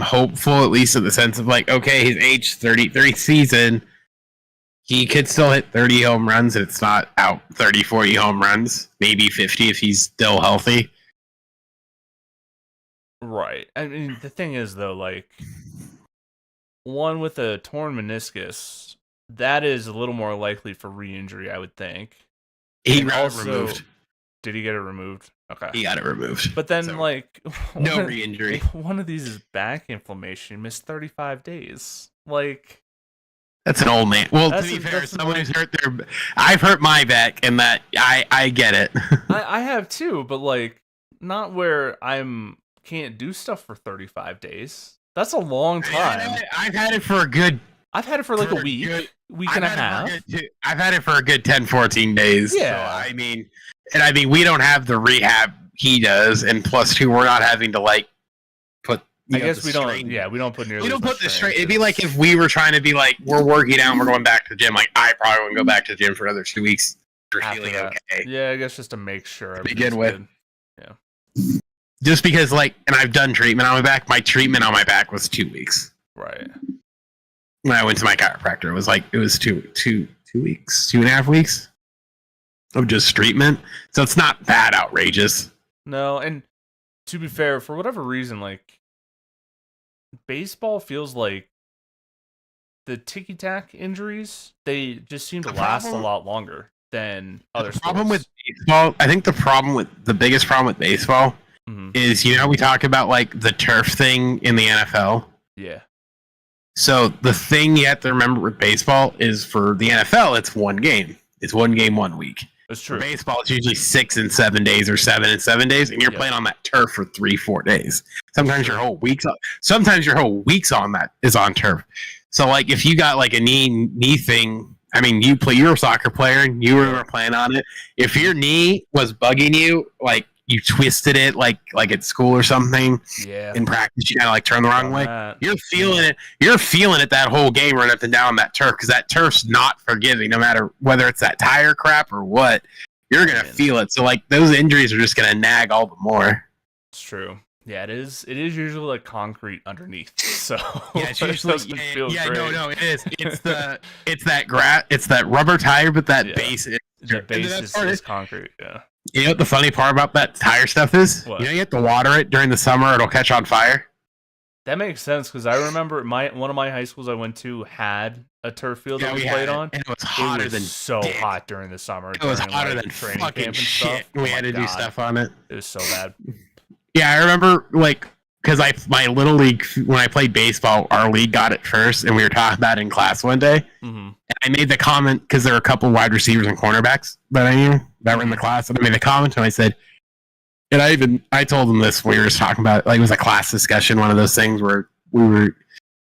hopeful, at least in the sense of like, okay, his age 33 season, he could still hit 30 home runs, and it's not out 30, 40 home runs, maybe 50 if he's still healthy. Right. I mean, the thing is, though, like, one with a torn meniscus, that is a little more likely for re-injury, I would think. He got it removed. Did he get it removed? Okay. He got it removed. But then, like... No re-injury. One of these is back inflammation. He missed 35 days. Like... That's an old man. Well, to be fair, someone who's hurt their... I've hurt my back, and that... I get it. I have, too, but, like, not where can't do stuff for 35 days. That's a long time. I've had it for a good... I've had it for like a week and a half. I've had it for a good 10, 14 days. Yeah. So, I mean, we don't have the rehab he does, and plus two, we're not having to like put. I guess we don't. Yeah, we don't put nearly. We don't put the strain. It'd be like if we were trying to be like, we're working out, and we're going back to the gym. Like I probably wouldn't go back to the gym for another 2 weeks. For feeling okay. Yeah, I guess just to make sure. To begin with. Good. Yeah. Just because, like, and I've done treatment on my back. My treatment on my back was 2 weeks. Right. When I went to my chiropractor, it was 2 weeks, 2.5 weeks of just treatment. So it's not that outrageous. No, and to be fair, for whatever reason, like baseball feels like the ticky-tack injuries, they just seem to last a lot longer than other sports. Problem with baseball, I think the biggest problem with baseball is, we talk about like the turf thing in the NFL. Yeah. So the thing you have to remember with baseball is for the NFL, it's one game. It's one game, 1 week. That's true. For baseball, it's usually 6 and 7 days or 7 and 7 days, and you're playing on that turf for 3-4 days. Sometimes your whole week's on that is on turf. So like if you got like a knee thing, I mean, you're a soccer player and you were playing on it. If your knee was bugging you, like you twisted it like at school or something in practice, you kind of like turn the wrong way. You're feeling it. You're feeling it that whole game running up and down that turf because that turf's not forgiving no matter whether it's that tire crap or what. You're going to feel it. So like those injuries are just going to nag all the more. It's true. Yeah, it is. It is usually like concrete underneath. So yeah, it's usually no, it is. It's that rubber tire, but that base is concrete. Yeah. You know what the funny part about that tire stuff is? What? You have to water it during the summer; it'll catch on fire. That makes sense because I remember one of my high schools I went to had a turf field that we played on. And it was hotter than hot during the summer. It was hotter than training fucking camp and shit. stuff. We had to do stuff on it. It was so bad. Yeah, I remember because my little league when I played baseball, our league got it first, and we were talking about it in class one day. And I made the comment because there were a couple wide receivers and cornerbacks that I knew that were in the class, and I made the comment and I said, and I told them this when we were just talking about it, like it was a class discussion, one of those things where we were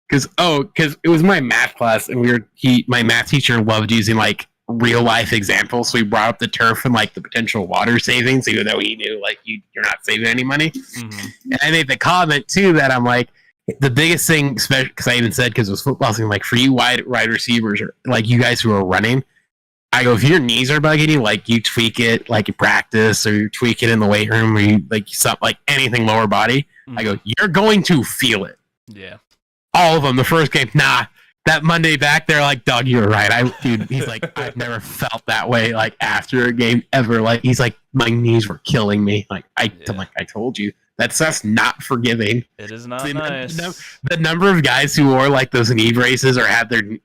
because it was my math class, and my math teacher loved using like real life examples, so we brought up the turf and like the potential water savings, even though he knew like you're not saving any money. And I made the comment too that I'm like, the biggest thing, especially because I even said because it was football thing, like for you wide receivers or like you guys who are running, I go, if your knees are bugging you, like you tweak it like you practice or you tweak it in the weight room or you like something like anything lower body. I go, you're going to feel it. Yeah. All of them. The first game, that Monday back there, like, Doug, you were right. He's like, I've never felt that way, like, after a game ever. Like, he's like, my knees were killing me. Like, I told you. That's not forgiving. It is not nice. The number of guys who wore, like, those knee braces or had to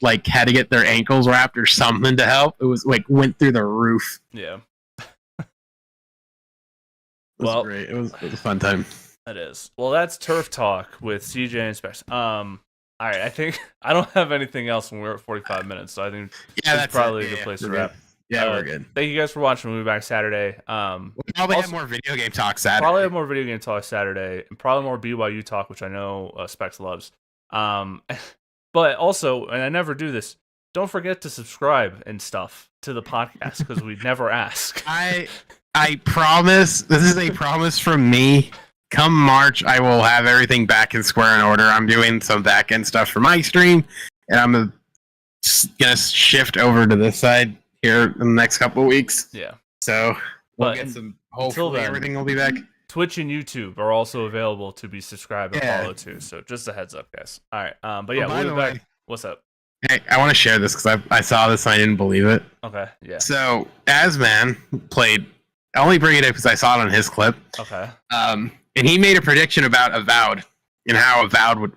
get their ankles wrapped or something to help, it was, like, went through the roof. Yeah. It was great. It was a fun time. That is. Well, that's Turf Talk with CJ and Spects. All right, I think I don't have anything else when we're at 45 minutes, so I think that's probably a good place to wrap. Yeah, we're good. Thank you guys for watching. We'll be back Saturday. We'll probably have more video game talk Saturday. And probably more BYU talk, which I know Specs loves. But also, and I never do this, don't forget to subscribe and stuff to the podcast because we never ask. I promise, this is a promise from me, come March, I will have everything back in square and order. I'm doing some back end stuff for my stream, and I'm gonna shift over to this side here in the next couple of weeks. Yeah. So we'll get some. Hopefully, everything will be back. Twitch and YouTube are also available to be subscribed and follow too. So just a heads up, guys. All right. But yeah, we'll be back. What's up? Hey, I want to share this because I saw this and I didn't believe it. Okay. Yeah. So Asman played. I only bring it up because I saw it on his clip. Okay. And he made a prediction about Avowed and how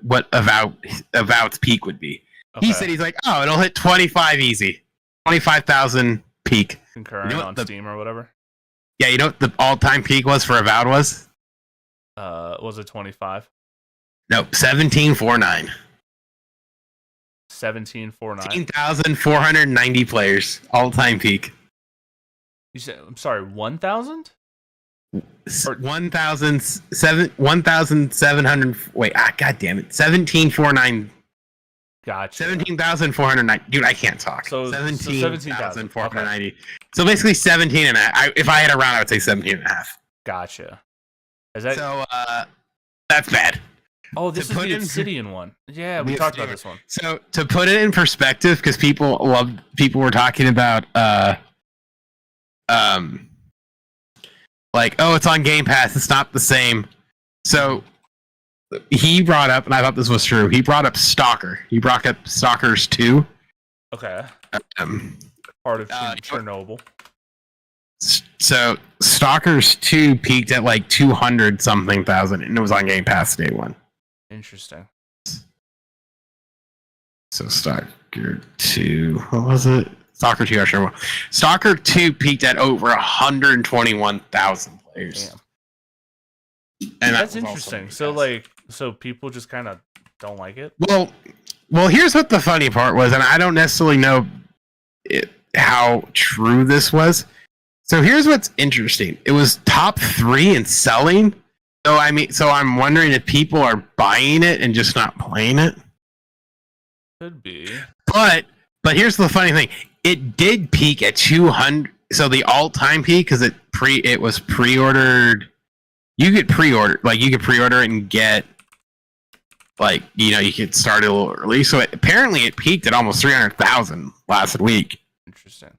what Avowed's peak would be. Okay. He said he's like, oh, it'll hit 25 easy, 25,000 peak. Concurrent on Steam or whatever. Yeah, you know what the all-time peak was for Avowed was? Was it 25? No, 1749. 1749. 18,490 players, all-time peak. You said, I'm sorry, 1,000? 1,700. Wait, god damn it, 1749. Gotcha. 17,490. Dude, I can't talk. So 17,490. So basically 17 and a half. If I had a round, I would say 17 and a half. Gotcha. Is that so? That's bad. Oh, this is the Obsidian one. Yeah, we talked about this one. So to put it in perspective, because people were talking about like, oh, it's on Game Pass. It's not the same. So he brought up, and I thought this was true. He brought up Stalker. He brought up Stalkers 2. Okay. Part of Chernobyl. So Stalkers 2 peaked at like 200 something thousand, and it was on Game Pass day one. Interesting. So Stalker 2, what was it? Stalker 2, I sure. Stalker 2 peaked at over 121,000 players. Damn. And that's interesting. So people just kind of don't like it. Well, here's what the funny part was, and I don't necessarily know how true this was. So here's what's interesting. It was top 3 in selling. So I'm wondering if people are buying it and just not playing it. Could be. But here's the funny thing. It did peak at 200. So the all-time peak, because it was pre-ordered. You could pre-order it and get, like, you could start it a little early. So apparently it peaked at almost 300,000 last week. Interesting.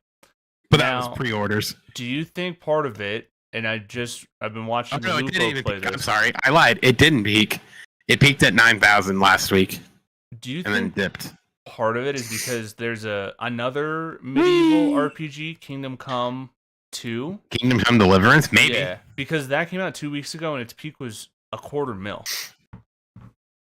But that was pre-orders. Do you think part of it, and I've been watching the Lupo play this. I'm sorry, I lied. It didn't peak. It peaked at 9,000 last week. Do you and think then dipped? Part of it is because there's another medieval RPG, Kingdom Come 2. Kingdom Come Deliverance, maybe. Yeah, because that came out 2 weeks ago and its peak was $250,000.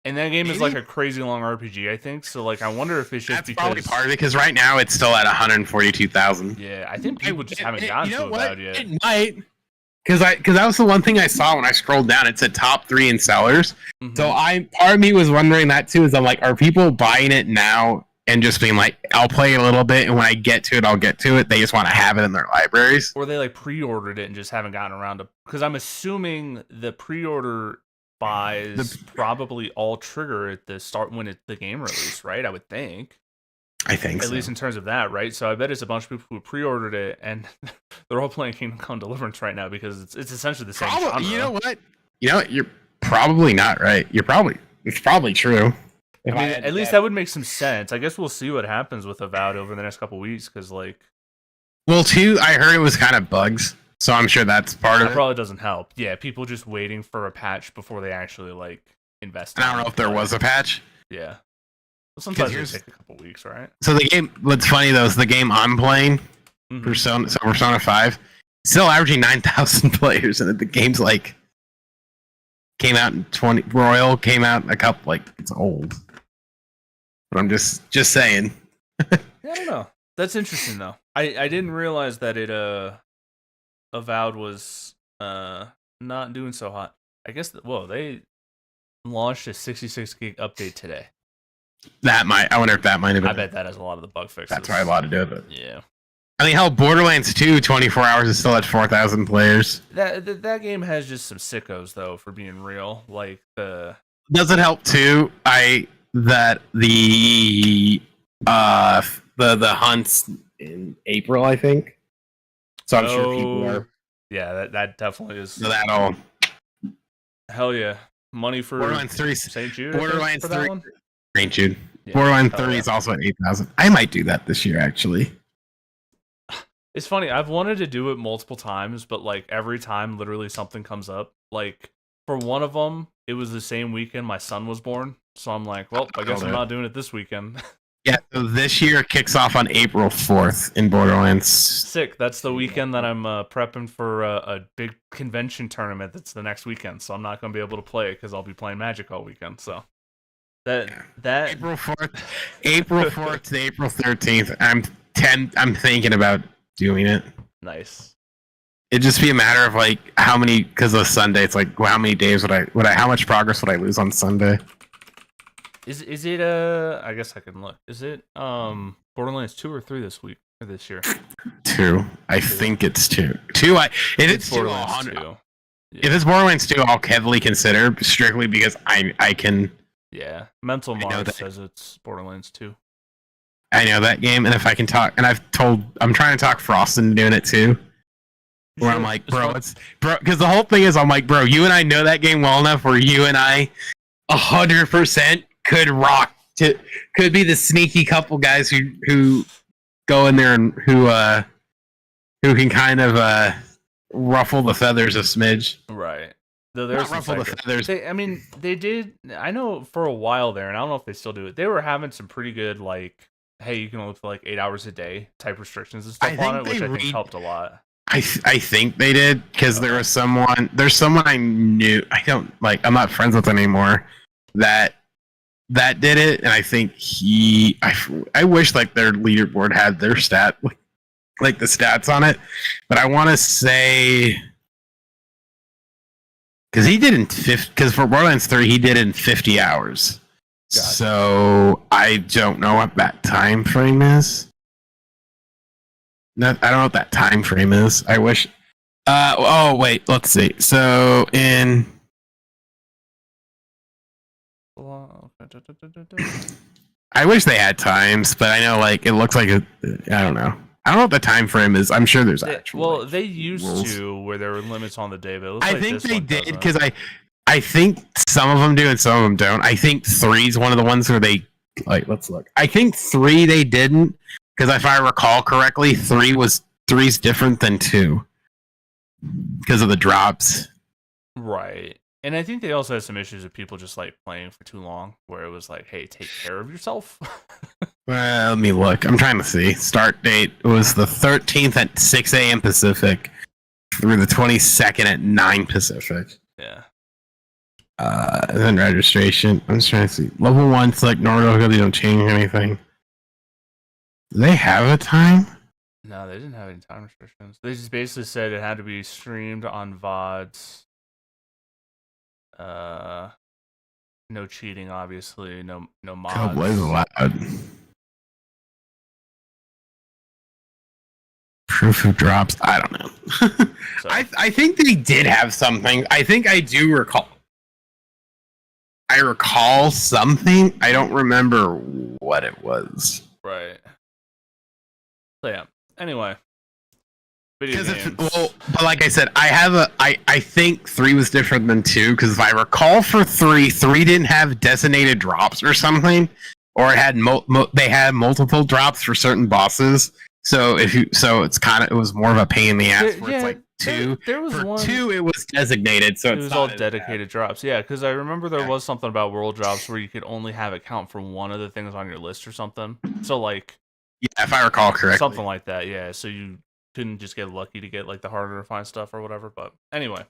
And that game is like a crazy long RPG, I think. So like, I wonder if it's just that's probably part of it, because right now it's still at 142,000. Yeah, I think people just haven't gotten to Avowed yet. It might. Because that was the one thing I saw when I scrolled down. It said top 3 in sellers. Mm-hmm. So part of me was wondering that too. Is I'm like, are people buying it now and just being like, I'll play it a little bit, and when I get to it, I'll get to it. They just want to have it in their libraries, or they like pre-ordered it and just haven't gotten around to. Because I'm assuming the pre-order buys probably all trigger at the start when the game release, right? I would think. At least in terms of that, right? So I bet it's a bunch of people who pre-ordered it, and they're all playing Kingdom Come Deliverance right now because it's essentially the same genre. You know what? You're probably not right. It's probably true. I mean, at least that would make some sense. I guess we'll see what happens with Avowed over the next couple weeks, because like. Well, too, I heard it was kind of bugs, so I'm sure that's part of it. Probably doesn't help. Yeah, people just waiting for a patch before they actually like invest. I don't know if there was a patch. Yeah. Well, sometimes it take a couple weeks, right? So the game, what's funny though, is the game I'm playing, Persona 5, still averaging 9,000 players, and the game's like came out in Royal came out a couple, like, it's old. But I'm just saying. Yeah, I don't know. That's interesting though. I didn't realize that it Avowed was not doing so hot. I guess they launched a 66 gig update today. I wonder if that might have been. I bet that has a lot of the bug fixes. That's probably a lot to do with it. Yeah. I mean, hell, Borderlands 2, 24 hours is still at 4,000 players. That game has just some sickos though, for being real. Like Does it help too? That the hunts in April, I think. So I'm sure people are. Yeah, that definitely is. So that'll. Hell yeah. Money for Borderlands 3. St. Jude. Borderlands for 3. that one? St. Jude. Yeah, Borderlands 3 is also at 8,000. I might do that this year, actually. It's funny. I've wanted to do it multiple times, but like every time, literally something comes up. Like for one of them, it was the same weekend my son was born, so I'm like, well, I guess I'm not doing it this weekend. Yeah, so this year kicks off on April 4th in Borderlands. Sick. That's the weekend that I'm prepping for a big convention tournament. That's the next weekend, so I'm not gonna be able to play it because I'll be playing Magic all weekend. So that April 4th to April 13th. I'm thinking about doing it. Nice. It'd just be a matter of like how many, because of Sunday. It's like how many days would I how much progress would I lose on Sunday? Is it I guess I can look. Is it Borderlands 2 or 3 this week or this year? 2. I think it's 2. 2. If it's Borderlands 2, 2. Yeah. If it's Borderlands 2, I'll heavily consider strictly because I can. Yeah, Mental Mars says it's Borderlands 2. I know that game, and if I can talk, and I'm trying to talk Frost into doing it too. Where I'm like, bro, because the whole thing is, I'm like, bro, you and I know that game well enough where you and I 100% could rock. Could be the sneaky couple guys who go in there and who can kind of ruffle the feathers a smidge. Right. Though there's not ruffle the feathers. They did. I know for a while there, and I don't know if they still do it. They were having some pretty good like, hey, you can only play like 8 hours a day type restrictions and stuff on it, which I think helped a lot. I think they did because there's someone I knew, I'm not friends with anymore that did it, and I think I wish like their leaderboard had their like the stats on it, but I want to say because he did because for Borderlands 3 he did it in 50 hours. Gotcha. So I don't know what that time frame is. No, I don't know what that time frame is. I wish. Oh wait, let's see. So in. I wish they had times, but I know like it looks like I don't know. I don't know what the time frame is. I'm sure there's actual. Well, like, they used rules. To where there were limits on the day, but I think they did because I think some of them do and some of them don't. I think 3 is one of the ones where they like. Let's look. I think 3 they didn't. Because if I recall correctly, 3's different than 2 because of the drops. Right. And I think they also had some issues of people just like playing for too long, where it was like, hey, take care of yourself. Well, let me look. I'm trying to see. Start date was the 13th at 6 a.m. Pacific through the 22nd at 9 Pacific. Yeah. And then registration. I'm just trying to see. Level 1, select normal, they don't change anything. Do they have a time? No, they didn't have any time restrictions. They just basically said it had to be streamed on VODs. No cheating, obviously. No mods. God, what is allowed? Proof of drops. I don't know. So. I think they did have something. I think I do recall. I recall something. I don't remember what it was. Right. So yeah. Anyway. Video games. But like I said, I think 3 was different than 2 because if I recall for 3 didn't have designated drops or something, or it had they had multiple drops for certain bosses. So it was more of a pain in the ass. Where it's like 2. There was for one. 2 it was designated, so it was all dedicated drops. Yeah, because I remember there was something about world drops where you could only have it count for one of the things on your list or something. So like. Yeah, if I recall correctly. Something like that. Yeah. So you couldn't just get lucky to get like the harder to find stuff or whatever. But anyway.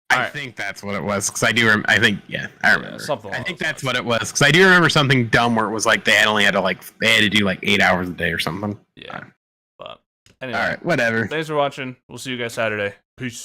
I think that's what it was because I do. I think I remember. Something. I think that's what it was because I do remember something dumb where it was like they had to do like 8 hours a day or something. Yeah. But anyway. All right. Whatever. Thanks for watching. We'll see you guys Saturday. Peace.